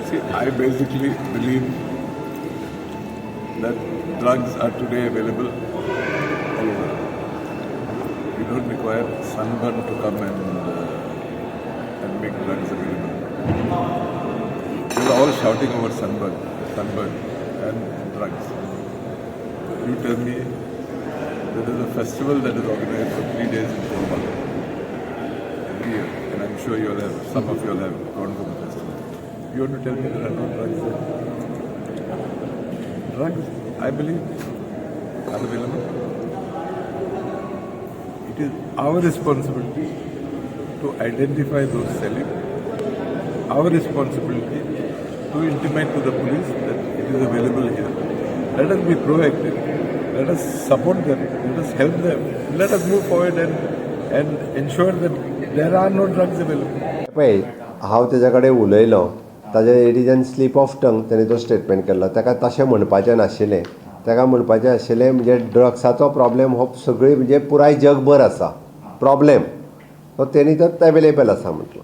See, I basically believe that drugs are today available all over. You don't require sunburn to come and make drugs available. They're all shouting over sunburn and drugs. You tell me there is a festival that is organized for 3 days in Kolkata every year, and I'm sure you'll have, some of you'll have gone to the festival. You want to tell me there are no drugs there? Drugs, I believe, are available. It is our responsibility to identify those selling, our responsibility to intimate to the police that it is available here. Let us be proactive. Let us support them. Let us help them. Let us move forward and ensure that there are no drugs available. पळय हांव तेजे कडेन उलयलो ताजे एडिजन sleep of tongue ताणें तो statement केल्लो ताका तशें म्हणपाचें नाशिल्लें ताका म्हणपाचें आशिल्लें म्हणजे ड्रग्साचो प्रॉब्लेम हो सगळी म्हणजे पुराय जगभर आसा प्रॉब्लेम तो तेणी तर एवेलेबल आसा म्हटलो.